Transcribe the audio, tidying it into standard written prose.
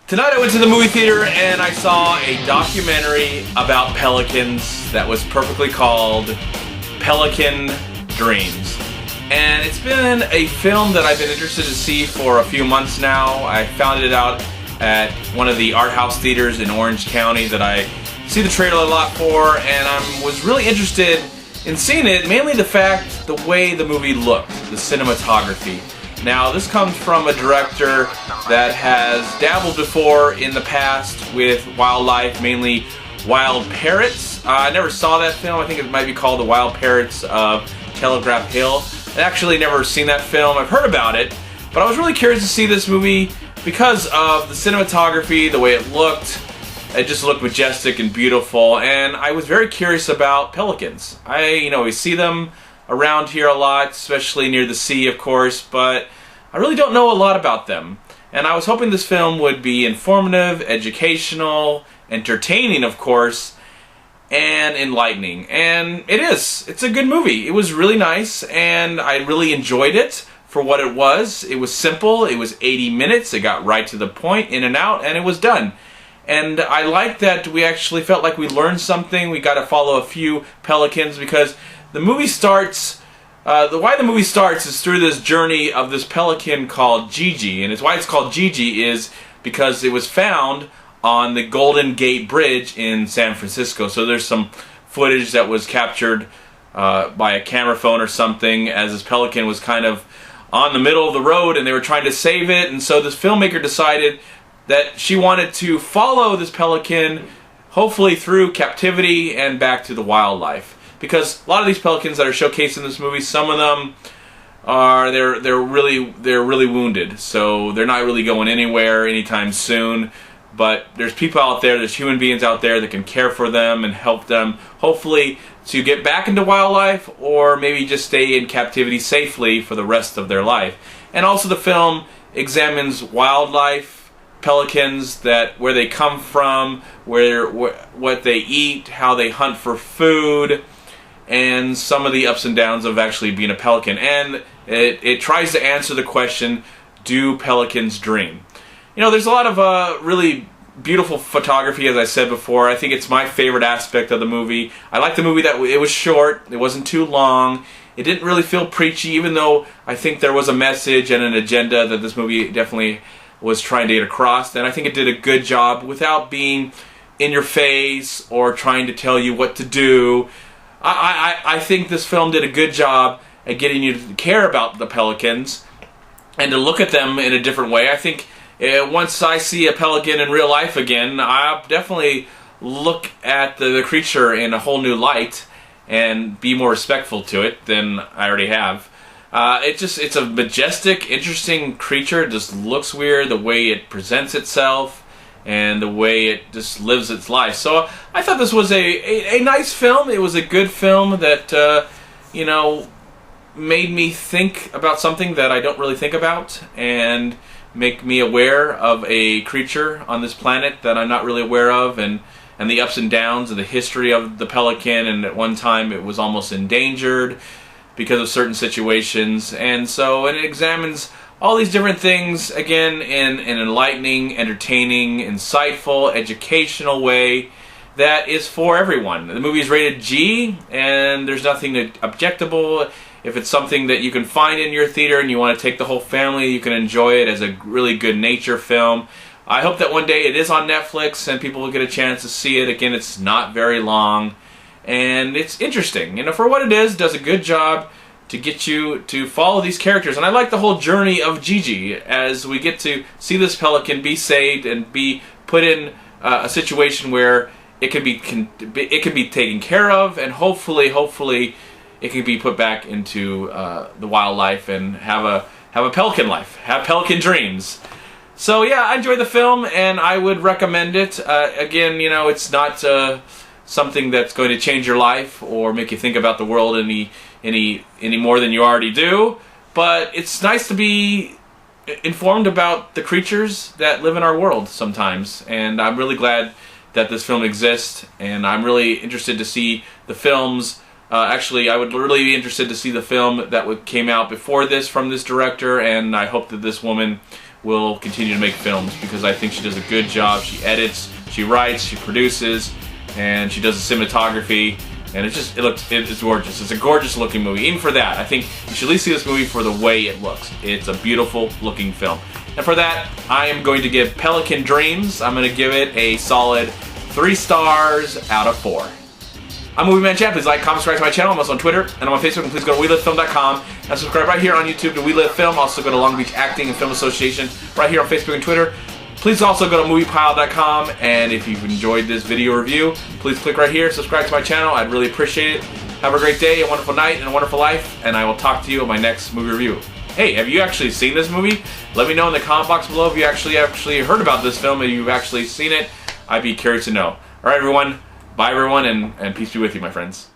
Tonight I went to the movie theater and I saw a documentary about pelicans that was perfectly called Pelican Dreams. And it's been a film that I've been interested to see for a few months now. I found it out at one of the art house theaters in Orange County that I see the trailer a lot for, and I was really interested in seeing it, mainly the way the movie looked, the cinematography. Now, this comes from a director that has dabbled before in the past with wildlife, mainly wild parrots. I never saw that film. I think it might be called The Wild Parrots of Telegraph Hill. I've actually never seen that film. I've heard about it, but I was really curious to see this movie because of the cinematography, the way it looked. It just looked majestic and beautiful, and I was very curious about pelicans. We see them around here a lot, especially near the sea, of course, but I really don't know a lot about them. And I was hoping this film would be informative, educational, entertaining, of course, and enlightening. And it is. It's a good movie. It was really nice, and I really enjoyed it for what it was. It was simple. It was 80 minutes. It got right to the point, in and out, and it was done. And I like that we actually felt like we learned something. We got to follow a few pelicans because the movie starts, why the movie starts is through this journey of this pelican called Gigi. And why it's called Gigi is because it was found on the Golden Gate Bridge in San Francisco. So there's some footage that was captured by a camera phone or something as this pelican was kind of on the middle of the road and they were trying to save it. And so this filmmaker decided that she wanted to follow this pelican, hopefully through captivity and back to the wildlife. Because a lot of these pelicans that are showcased in this movie, some of them are they're really wounded, so they're not really going anywhere anytime soon. But there's people out there, there's human beings out there that can care for them and help them, hopefully to get back into wildlife or maybe just stay in captivity safely for the rest of their life. And also the film examines wildlife, pelicans, where they come from, what they eat, how they hunt for food, and some of the ups and downs of actually being a pelican. And it tries to answer the question, do pelicans dream? There's a lot of really beautiful photography, as I said before. I think it's my favorite aspect of the movie. I like the movie that it was short, it wasn't too long, it didn't really feel preachy, even though I think there was a message and an agenda that this movie definitely was trying to get across, and I think it did a good job without being in your face or trying to tell you what to do. I think this film did a good job at getting you to care about the pelicans and to look at them in a different way. I think once I see a pelican in real life again, I'll definitely look at the creature in a whole new light and be more respectful to it than I already have. It's a majestic, interesting creature. It just looks weird, the way it presents itself and the way it just lives its life. So I thought this was a nice film. It was a good film that, made me think about something that I don't really think about and make me aware of a creature on this planet that I'm not really aware of, and the ups and downs of the history of the pelican, and at one time it was almost endangered because of certain situations. And it examines all these different things, again, in an enlightening, entertaining, insightful, educational way that is for everyone. The movie is rated G, and there's nothing objectable. If it's something that you can find in your theater and you want to take the whole family, you can enjoy it as a really good nature film. I hope that one day it is on Netflix and people will get a chance to see it. Again, it's not very long, and it's interesting. For what it is, it does a good job to get you to follow these characters. And I like the whole journey of Gigi as we get to see this pelican be saved and be put in a situation where it can be taken care of, and hopefully it can be put back into the wildlife and have a pelican life, have pelican dreams. So yeah, I enjoyed the film and I would recommend it. Again, it's not something that's going to change your life or make you think about the world any more than you already do, but it's nice to be informed about the creatures that live in our world sometimes, and I'm really glad that this film exists, and I'm really interested to see the films. Actually, I would really be interested to see the film that came out before this from this director, and I hope that this woman will continue to make films because I think she does a good job. She edits, she writes, she produces, and she does the cinematography. And it's gorgeous. It's a gorgeous looking movie. Even for that, I think you should at least see this movie for the way it looks. It's a beautiful looking film. And for that, I am going to give Pelican Dreams, I'm going to give it a solid 3 stars out of 4. I'm MovieManCHAD. Please like, comment, subscribe to my channel. I'm also on Twitter and I'm on Facebook. And please go to WeLiveFilm.com and subscribe right here on YouTube to We Live Film. Also go to Long Beach Acting and Film Association right here on Facebook and Twitter. Please also go to MoviePile.com, and if you've enjoyed this video review, please click right here, subscribe to my channel. I'd really appreciate it. Have a great day, a wonderful night, and a wonderful life, and I will talk to you in my next movie review. Hey, have you actually seen this movie? Let me know in the comment box below if you actually heard about this film and you've actually seen it. I'd be curious to know. Alright everyone, bye everyone, and peace be with you, my friends.